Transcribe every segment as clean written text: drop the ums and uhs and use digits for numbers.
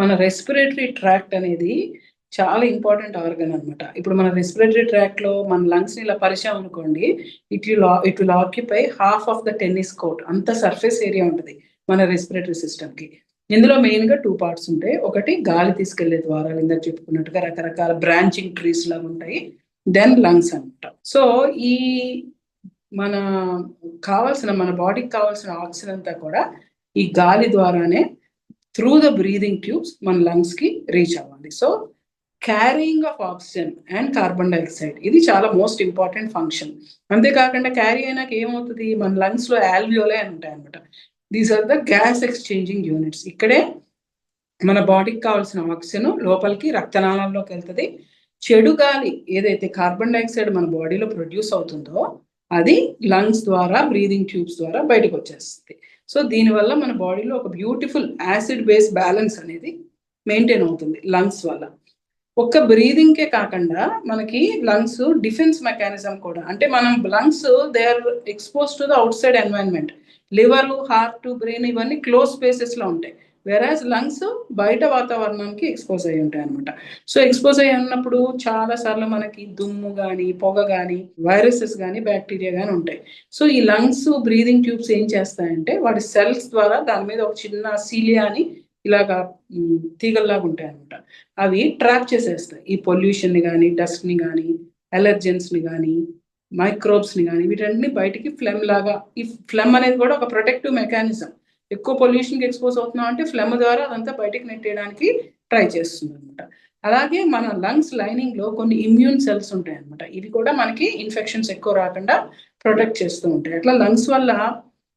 మన respiratory tract అనేది చాలా ఇంపార్టెంట్ ఆర్గన్ అనమాట. ఇప్పుడు మన రెస్పిరేటరీ ట్రాక్ట్ లో మన లంగ్స్ ని ఇలా పరిచాం అనుకోండి, it will occupy half of the tennis court, అంత సర్ఫేస్ ఏరియా ఉంటుంది మన రెస్పిరేటరీ సిస్టమ్ కి. ఇందులో మెయిన్ గా 2 పార్ట్స్ ఉంటాయి. ఒకటి గాలి తీసుకెళ్లే ద్వారాలు, ఇందాక చెప్పుకున్నట్టుగా రకరకాల బ్రాంచింగ్ ట్రీస్ లాగా ఉంటాయి. దెన్ లంగ్స్ అనమాట. సో ఈ మన మన బాడీకి కావాల్సిన ఆక్సిజన్ అంతా కూడా ఈ గాలి ద్వారానే త్రూ ద బ్రీదింగ్ ట్యూబ్స్ మన లంగ్స్ కి రీచ్ అవ్వాలి. So carrying of oxygen and carbon dioxide ఇది చాలా మోస్ట్ ఇంపార్టెంట్ ఫంక్షన్. అంతేకాకుండా క్యారీ అయినాక ఏమవుతుంది, మన లంగ్స్ లో ఆల్వియోలే అని ఉంటాయి అనమాట. These are the gas exchanging units. ఇక్కడే మన బాడీకి కావాల్సిన ఆక్సిజన్ లోపలికి రక్తనాళాల్లోకి వెళ్తుంది. చెడు గాలి ఏదైతే కార్బన్ డైఆక్సైడ్ మన బాడీలో ప్రొడ్యూస్ అవుతుందో అది లంగ్స్ ద్వారా బ్రీదింగ్ ట్యూబ్స్ ద్వారా బయటకు వచ్చేస్తుంది. సో దీనివల్ల మన బాడీలో ఒక బ్యూటిఫుల్ యాసిడ్ బేస్ బ్యాలెన్స్ అనేది మెయింటైన్ అవుతుంది లంగ్స్ వల్ల. ఒక్క బ్రీదింగ్కే కాకుండా మనకి లంగ్స్ డిఫెన్స్ మెకానిజం కూడా, అంటే మనం lungs they are expose to the outside environment. Liver, heart, brain ఇవన్నీ క్లోజ్ స్పేసెస్ లో ఉంటాయి. వెరాజ్ లంగ్స్ బయట వాతావరణానికి ఎక్స్పోజ్ అయ్యి ఉంటాయి అనమాట. సో ఎక్స్పోజ్ అయ్యి ఉన్నప్పుడు చాలా సార్లు మనకి దుమ్ము కానీ, పొగ కానీ, వైరసెస్ కానీ, బ్యాక్టీరియా కానీ ఉంటాయి. సో ఈ లంగ్స్ బ్రీదింగ్ ట్యూబ్స్ ఏం చేస్తాయంటే వాటి సెల్స్ ద్వారా దాని మీద ఒక చిన్న సీలియా అని ఇలాగా తీగల్లాగా ఉంటాయి అనమాట. అవి ట్రాప్ చేసేస్తాయి ఈ పొల్యూషన్ ని కానీ, డస్ట్ ని కానీ, అలర్జెన్స్ ని కానీ, మైక్రోబ్స్ ని కానీ, వీటన్ని బయటికి ఫ్లెమ్ లాగా. ఈ ఫ్లెమ్ అనేది కూడా ఒక ప్రొటెక్టివ్ మెకానిజం. ఎక్కువ పొల్యూషన్ కి ఎక్స్పోజ్ అవుతున్నాం అంటే ఫ్లెమ్ ద్వారా అదంతా బయటికి నెట్టేయడానికి ట్రై చేస్తుంది అనమాట. అలాగే మన లంగ్స్ లైనింగ్ లో కొన్ని ఇమ్యూన్ సెల్స్ ఉంటాయి అనమాట. ఇవి కూడా మనకి ఇన్ఫెక్షన్స్ ఎక్కువ రాకుండా ప్రొటెక్ట్ చేస్తూ ఉంటాయి. అట్లా లంగ్స్ వల్ల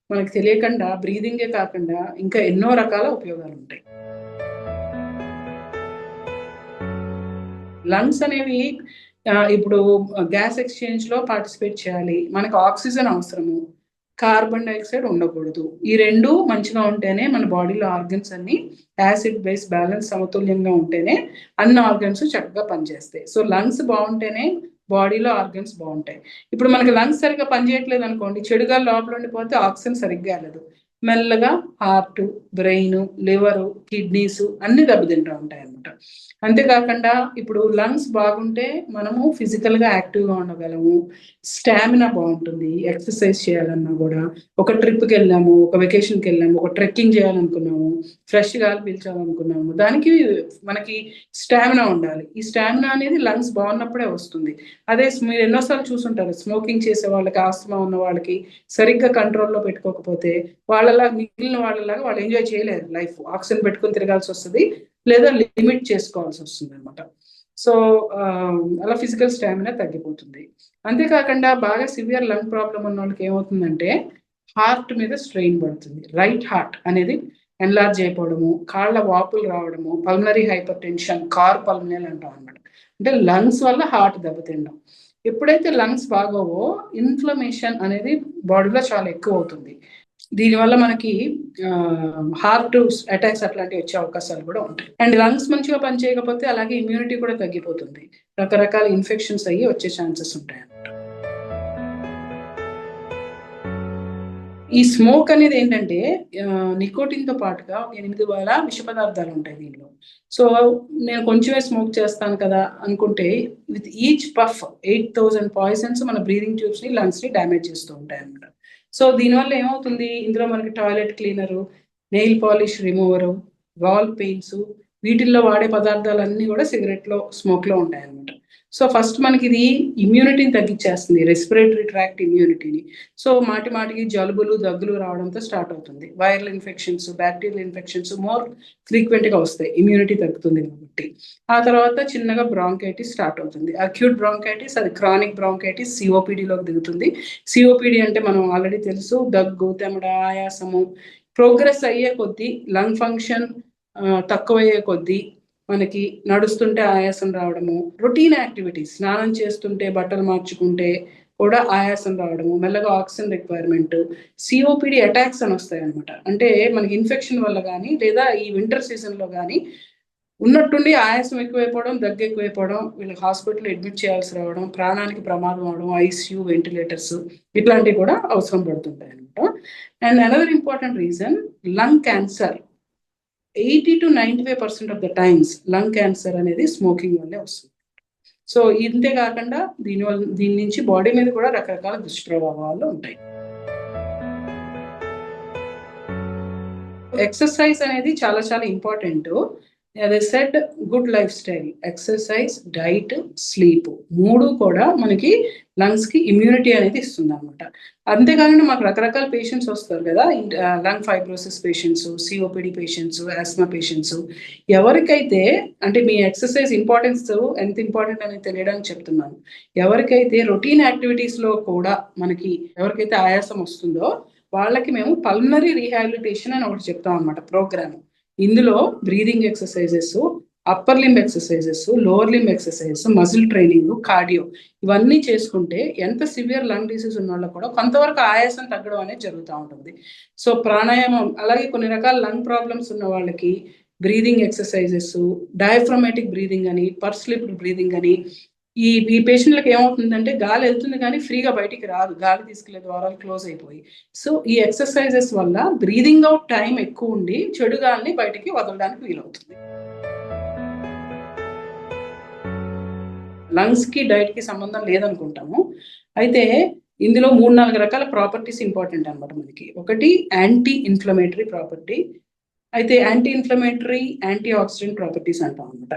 మనకు తెలియకుండా బ్రీదింగే కాకుండా ఇంకా ఎన్నో రకాల ఉపయోగాలు ఉంటాయి. లంగ్స్ అనేవి ఇప్పుడు గ్యాస్ ఎక్స్చేంజ్ లో పార్టిసిపేట్ చేయాలి. మనకు ఆక్సిజన్ అవసరము, కార్బన్ డైఆక్సైడ్ ఉండకూడదు. ఈ రెండు మంచిగా ఉంటేనే మన బాడీలో ఆర్గన్స్ అన్ని యాసిడ్ బేస్ బ్యాలెన్స్ సమతుల్యంగా ఉంటేనే అన్ని ఆర్గన్స్ చక్కగా పనిచేస్తాయి. సో లంగ్స్ బాగుంటేనే బాడీలో ఆర్గన్స్ బాగుంటాయి. ఇప్పుడు మనకి లంగ్స్ సరిగ్గా పనిచేయట్లేదు అనుకోండి, చెడుగా లోపల ఉండిపోతే ఆక్సిజన్ సరిగ్గా వెళ్ళదు. మెల్లగా హార్ట్, బ్రెయిన్, లివర్, కిడ్నీస్ అన్ని దెబ్బతింటూ ఉంటాయి అనమాట. అంతేకాకుండా ఇప్పుడు లంగ్స్ బాగుంటే మనము ఫిజికల్ గా యాక్టివ్ గా ఉండగలము, స్టామినా బాగుంటుంది. ఎక్సర్సైజ్ చేయాలన్నా కూడా, ఒక ట్రిప్కి వెళ్ళాము, ఒక వెకేషన్కి వెళ్ళాము, ఒక ట్రెక్కింగ్ చేయాలనుకున్నాము, ఫ్రెష్ గాలి పీల్చాలనుకున్నాము, దానికి మనకి స్టామినా ఉండాలి. ఈ స్టామినా అనేది లంగ్స్ బాగున్నప్పుడే వస్తుంది. అదే మీరు ఎన్నోసార్లు చూసుంటారు, స్మోకింగ్ చేసే వాళ్ళకి, ఆస్తమా ఉన్న వాళ్ళకి సరిగ్గా కంట్రోల్లో పెట్టుకోకపోతే మిగిలిన వాళ్ళలాగా వాళ్ళు ఎంజాయ్ చేయలేరు లైఫ్. ఆక్సిజన్ పెట్టుకుని తిరగాల్సి వస్తుంది, లేదా లిమిట్ చేసుకోవాల్సి వస్తుంది అనమాట. సో అలా ఫిజికల్ స్టామినా తగ్గిపోతుంది. అంతేకాకుండా బాగా సివియర్ లంగ్ ప్రాబ్లం ఉన్న వాళ్ళకి ఏమవుతుందంటే హార్ట్ మీద స్ట్రెయిన్ పడుతుంది. రైట్ హార్ట్ అనేది ఎన్లార్జ్ అయిపోవడము, కాళ్ళ వాపులు రావడము, pulmonary hyper tension, car pulmonary అంటాం అనమాట. అంటే లంగ్స్ వల్ల హార్ట్ దెబ్బతిండం. ఎప్పుడైతే లంగ్స్ బాగోవో ఇన్ఫ్లమేషన్ అనేది బాడీలో చాలా ఎక్కువ అవుతుంది. దీనివల్ల మనకి హార్ట్ అటాక్స్ అట్లాంటివి వచ్చే అవకాశాలు కూడా ఉంటాయి. అండ్ లంగ్స్ మంచిగా పనిచేయకపోతే అలాగే ఇమ్యూనిటీ కూడా తగ్గిపోతుంది. రకరకాల ఇన్ఫెక్షన్స్ అయ్యి వచ్చే ఛాన్సెస్ ఉంటాయి అన్నమాట. ఈ స్మోక్ అనేది ఏంటంటే నికోటిన్ తో పాటుగా 8 విష పదార్థాలు ఉంటాయి దీనిలో. సో నేను కొంచెమే స్మోక్ చేస్తాను కదా అనుకుంటే విత్ ఈచ్ పఫ్ 8000 పాయిజన్స్ మన బ్రీదింగ్ ట్యూబ్స్ ని, లంగ్స్ ని డ్యామేజ్ చేస్తూ ఉంటాయి అన్నమాట. సో దీనివల్ల ఏమవుతుంది, ఇందులో మనకి toilet cleaner, nail polish రిమూవరు, wall paints, వీటిల్లో వాడే పదార్థాలన్నీ కూడా సిగరెట్ లో, స్మోక్ లో ఉంటాయి అన్నమాట. సో ఫస్ట్ మనకి ఇది ఇమ్యూనిటీని తగ్గించేస్తుంది, రెస్పిరేటరీ ట్రాక్ట్ ఇమ్యూనిటీని. సో మాటికి జలుబులు, దగ్గులు రావడంతో స్టార్ట్ అవుతుంది. Viral infections, bacterial infections more frequent గా వస్తాయి, ఇమ్యూనిటీ తగ్గుతుంది కాబట్టి. ఆ తర్వాత చిన్నగా బ్రాంకైటిస్ స్టార్ట్ అవుతుంది. అక్యూట్ బ్రాంకైటిస్, అది క్రానిక్ బ్రాంకైటిస్ సిఓపిడిలోకి దిగుతుంది. సిఓపిడి అంటే మనం ఆల్రెడీ తెలుసు, దగ్గు, తెమడ, ఆయాసము. ప్రోగ్రెస్ అయ్యే కొద్దీ, లంగ్ ఫంక్షన్ తక్కువయ్యే కొద్దీ మనకి నడుస్తుంటే ఆయాసం రావడము, రొటీన్ యాక్టివిటీస్, స్నానం చేస్తుంటే, బట్టలు మార్చుకుంటే కూడా ఆయాసం రావడము, మెల్లగా ఆక్సిజన్ రిక్వైర్మెంట్, సిఓపిడి అటాక్స్ అని వస్తాయి అనమాట. అంటే మనకి ఇన్ఫెక్షన్ వల్ల కానీ, లేదా ఈ వింటర్ సీజన్ లో కానీ ఉన్నట్టుండి ఆయాసం ఎక్కువైపోవడం, దగ్గు ఎక్కువైపోవడం, వీళ్ళకి హాస్పిటల్ అడ్మిట్ చేయాల్సి రావడం, ప్రాణానికి ప్రమాదం అవడం, ఐసీయూ, వెంటిలేటర్స్ ఇట్లాంటివి కూడా అవసరం పడుతుంటాయి అనమాట. And another important reason lung cancer. 80-95% of the times lung cancer అనేది స్మోకింగ్ వల్లే వస్తుంది. సో ఇంతే కాకుండా దీని నుంచి బాడీ మీద కూడా రకరకాల దుష్ప్రభావాలు ఉంటాయి. ఎక్సర్సైజ్ అనేది చాలా చాలా important. As I said, good life style, exercise, diet, sleep 3 కూడా మనకి లంగ్స్ కి ఇమ్యూనిటీ అనేది ఇస్తుంది అనమాట. అంతేకాకుండా మాకు రకరకాల పేషెంట్స్ వస్తారు కదా, lung fibrosis patients, COPD patients, Asma patients. ఎవరికైతే అంటే మీ ఎక్సర్సైజ్ ఇంపార్టెన్స్ ఎంత ఇంపార్టెంట్ అనేది తెలియడానికి చెప్తున్నాను. ఎవరికైతే రొటీన్ యాక్టివిటీస్ లో కూడా మనకి ఎవరికైతే ఆయాసం వస్తుందో వాళ్ళకి మేము పల్మనరీ రీహాబిలిటేషన్ అని ఒకటి చెప్తాం అనమాట ప్రోగ్రామ్. ఇందులో breathing exercises, upper limb exercises, lower limb exercises, muscle training, cardio ఇవన్నీ చేసుకుంటే ఎంత సివియర్ లంగ్ డిసీజ్ ఉన్న వాళ్ళకి కూడా కొంతవరకు ఆయాసం తగ్గడం అనేది జరుగుతూ ఉంటుంది. సో ప్రాణాయామం, అలాగే కొన్ని రకాల లంగ్ ప్రాబ్లమ్స్ ఉన్న వాళ్ళకి బ్రీదింగ్ ఎక్సర్సైజెస్, డయాఫ్రమాటిక్ బ్రీదింగ్ అని, పర్స్లిప్డ్ బ్రీదింగ్ అని, ఈ పేషెంట్లకు ఏమవుతుందంటే గాలి వెళ్తుంది కానీ ఫ్రీగా బయటికి రాదు, గాలి తీసుకెళ్లే ద్వారాలు క్లోజ్ అయిపోయి. సో ఈ ఎక్సర్సైజెస్ వల్ల బ్రీదింగ్ అవుట్ టైం ఎక్కువ ఉండి చెడు గాలిని బయటికి వదలడానికి వీలవుతుంది. లంగ్స్ కి డైట్ కి సంబంధం లేదనుకుంటాము. అయితే ఇందులో 3-4 రకాల ప్రాపర్టీస్ ఇంపార్టెంట్ అనమాట మనకి. ఒకటి యాంటీ ఇన్ఫ్లమేటరీ ప్రాపర్టీ. అయితే anti inflammatory, anti oxidant properties అంటాం అనమాట.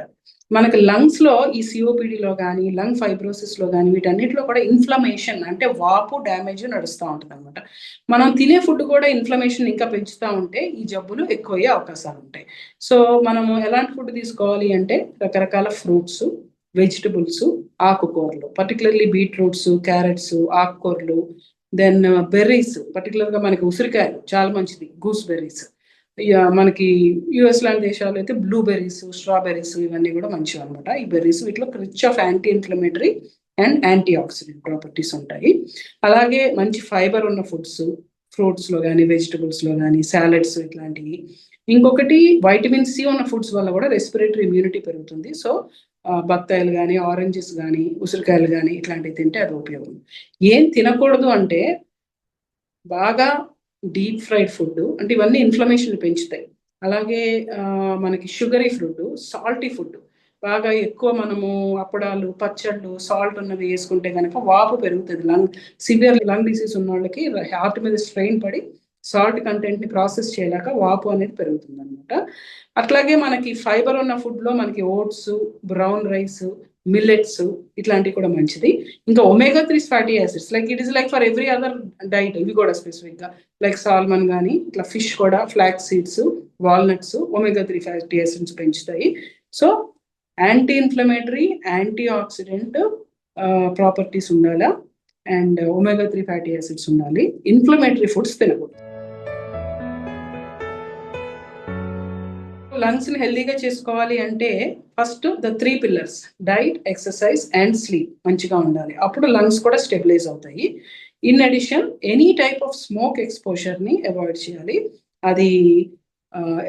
మనకి లంగ్స్ లో ఈ సిఓపిడిలో కానీ, లంగ్ ఫైబ్రోసిస్ లో కానీ, వీటన్నిటిలో కూడా ఇన్ఫ్లమేషన్ అంటే వాపు, డ్యామేజ్ నడుస్తూ ఉంటుంది అనమాట. మనం తినే ఫుడ్ కూడా ఇన్ఫ్లమేషన్ ఇంకా పెంచుతూ ఉంటే ఈ జబ్బులు ఎక్కువయ్యే అవకాశాలు ఉంటాయి. సో మనము ఎలాంటి ఫుడ్ తీసుకోవాలి అంటే రకరకాల ఫ్రూట్స్, వెజిటబుల్స్, ఆకుకూరలు, పర్టికులర్లీ బీట్రూట్స్, క్యారెట్స్, ఆకుకూరలు, దెన్ బెర్రీస్, పర్టికులర్గా మనకి ఉసిరికాయలు చాలా మంచిది, గూస్ బెర్రీస్. మనకి యుఎస్ లాంటి దేశాలు అయితే బ్లూబెర్రీస్, స్ట్రాబెర్రీస్ ఇవన్నీ కూడా మంచివి అనమాట. ఈ బెర్రీస్ వీటిలో rich of anti inflammatory and anti oxidant properties ఉంటాయి. అలాగే మంచి ఫైబర్ ఉన్న ఫుడ్స్, ఫ్రూట్స్ లో కానీ, వెజిటబుల్స్ లో కానీ, సాలడ్స్ ఇట్లాంటివి. ఇంకొకటి వైటమిన్ సి ఉన్న ఫుడ్స్ వల్ల కూడా రెస్పిరేటరీ ఇమ్యూనిటీ పెరుగుతుంది. సో బత్తాయిలు కానీ, ఆరెంజెస్ కానీ, ఉసిరికాయలు కానీ ఇట్లాంటివి తింటే అది ఉపయోగం. ఏం తినకూడదు అంటే బాగా డీప్ ఫ్రైడ్ ఫుడ్, అంటే ఇవన్నీ ఇన్ఫ్లమేషన్ పెంచుతాయి. అలాగే మనకి షుగరీ ఫుడ్, సాల్టీ ఫుడ్, బాగా ఎక్కువ మనము అప్పడాలు, పచ్చళ్ళు, సాల్ట్ ఉన్నవి వేసుకుంటే కనుక వాపు పెరుగుతుంది. సివియర్ లంగ్ డిసీజ్ ఉన్న వాళ్ళకి హార్ట్ మీద స్ట్రెయిన్ పడి సాల్ట్ కంటెంట్ ని ప్రాసెస్ చేయలేక వాపు అనేది పెరుగుతుంది అనమాట. అట్లాగే మనకి ఫైబర్ ఉన్న ఫుడ్ లో మనకి ఓట్స్, బ్రౌన్ రైస్, మిల్లెట్స్ ఇట్లాంటివి కూడా మంచిది. ఇంకా omega-3 fatty acids, like it is like for every other diet, ఇవి కూడా స్పెసిఫిక్ గా లైక్ సాల్మన్ కానీ, ఇట్లా ఫిష్ కూడా, flax seeds, walnuts omega-3 fatty acids పెంచుతాయి. So anti inflammatory, anti oxidant properties ఉండాలా, అండ్ omega-3 ఫ్యాటీ యాసిడ్స్ ఉండాలి. Inflammatory foods తినకూడదు. లంగ్స్ ని హెల్దీగా చేసుకోవాలి అంటే first the 3 pillars, diet, exercise and sleep మంచిగా ఉండాలి. అప్పుడు లంగ్స్ కూడా స్టెబిలైజ్ అవుతాయి. In addition any type of smoke exposure ని అవాయిడ్ చేయాలి. అది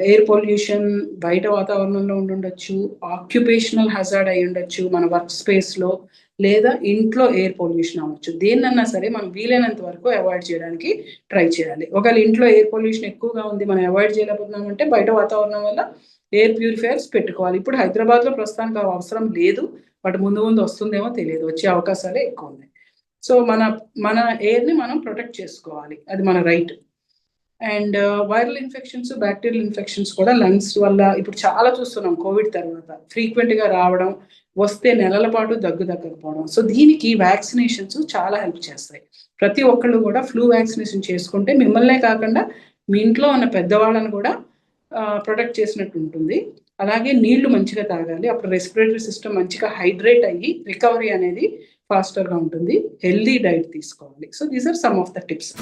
ఎయిర్ పొల్యూషన్, బయట వాతావరణంలో ఉండొచ్చు, ఆక్యుపేషనల్ హజార్డ్ అయి ఉండొచ్చు, మన వర్క్ స్పేస్ లో, లేదా ఇంట్లో ఎయిర్ పొల్యూషన్ అవ్వచ్చు. దేన్నన్నా సరే మనం వీలైనంత వరకు అవాయిడ్ చేయడానికి ట్రై చేయాలి. ఒకవేళ ఇంట్లో ఎయిర్ పొల్యూషన్ ఎక్కువగా ఉంది, మనం అవాయిడ్ చేయలేకపోతున్నామంటే బయట వాతావరణం వల్ల ఎయిర్ ప్యూరిఫైయర్స్ పెట్టుకోవాలి. ఇప్పుడు హైదరాబాద్ లో ప్రస్తుతానికి అవసరం లేదు, బట్ ముందు ముందు వస్తుందేమో తెలియదు, వచ్చే అవకాశాలే ఎక్కువ ఉన్నాయి. సో మన ఎయిర్ ని మనం ప్రొటెక్ట్ చేసుకోవాలి, అది మన right. And viral infections, bacterial infections కూడా లంగ్స్ వల్ల ఇప్పుడు చాలా చూస్తున్నాం. కోవిడ్ తర్వాత ఫ్రీక్వెంట్ గా రావడం, వస్తే నెలల పాటు దగ్గు తగ్గకపోవడం. సో దీనికి వ్యాక్సినేషన్స్ చాలా హెల్ప్ చేస్తాయి. ప్రతి ఒక్కళ్ళు కూడా ఫ్లూ వ్యాక్సినేషన్ చేసుకుంటే మిమ్మల్నే కాకుండా మీ ఇంట్లో ఉన్న పెద్దవాళ్ళని కూడా ప్రొటెక్ట్ చేసినట్టు ఉంటుంది. అలాగే నీళ్లు మంచిగా తాగాలి, అప్పుడు రెస్పిరేటరీ సిస్టమ్ మంచిగా హైడ్రేట్ అయ్యి రికవరీ అనేది ఫాస్టర్ గా ఉంటుంది. హెల్దీ డైట్ తీసుకోవాలి. So these are some of the tips.